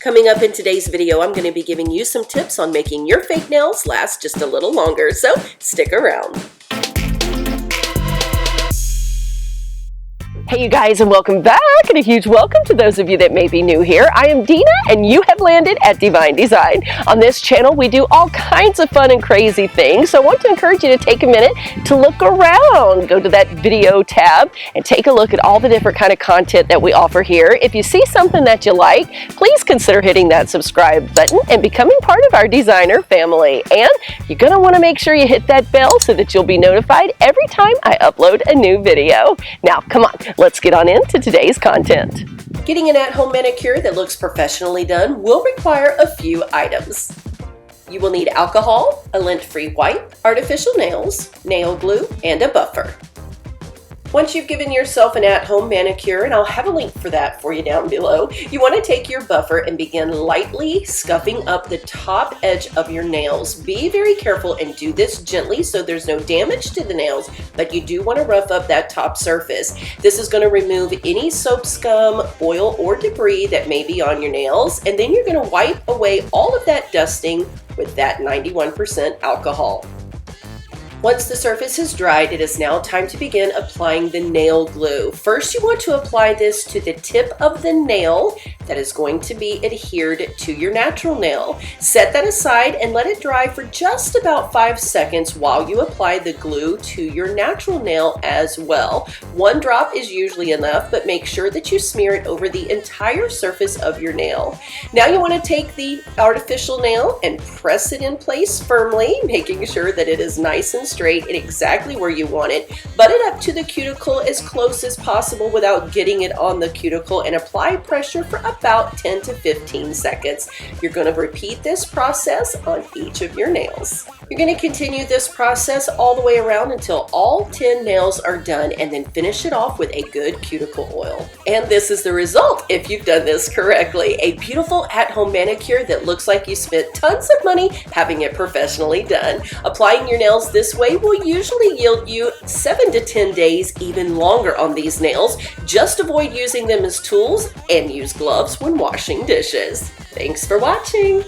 Coming up in today's video, I'm going to be giving you some tips on making your fake nails last just a little longer, so stick around. Hey you guys, and welcome back, and a huge welcome to those of you that may be new here. I am Deena, and you have landed at DeeVine DeeZine. On this channel, we do all kinds of fun and crazy things, so I want to encourage you to take a minute to look around. Go to that video tab and take a look at all the different kind of content that we offer here. If you see something that you like, please consider hitting that subscribe button and becoming part of our designer family. And you're going to want to make sure you hit that bell so that you'll be notified every time I upload a new video. Now, come on. Let's get on into today's content. Getting an at-home manicure that looks professionally done will require a few items. You will need alcohol, a lint-free wipe, artificial nails, nail glue, and a buffer. Once you've given yourself an at-home manicure, and I'll have a link for that for you down below, you want to take your buffer and begin lightly scuffing up the top edge of your nails. Be very careful and do this gently so there's no damage to the nails, but you do want to rough up that top surface. This is going to remove any soap scum, oil, or debris that may be on your nails, and then you're going to wipe away all of that dusting with that 91% alcohol. Once the surface is dried, it is now time to begin applying the nail glue. First, you want to apply this to the tip of the nail that is going to be adhered to your natural nail. Set that aside and let it dry for just about 5 seconds while you apply the glue to your natural nail as well. 1 drop is usually enough, but make sure that you smear it over the entire surface of your nail. Now you want to take the artificial nail and press it in place firmly, making sure that it is nice and straight and exactly where you want it. Butt it up to the cuticle as close as possible without getting it on the cuticle, and apply pressure for about 10 to 15 seconds. You're going to repeat this process on each of your nails. You're going to continue this process all the way around until all 10 nails are done, and then finish it off with a good cuticle oil. And this is the result if you've done this correctly. A beautiful at-home manicure that looks like you spent tons of money having it professionally done. Applying your nails this way will usually yield you 7 to 10 days, even longer on these nails. Just avoid using them as tools and use gloves when washing dishes. Thanks for watching.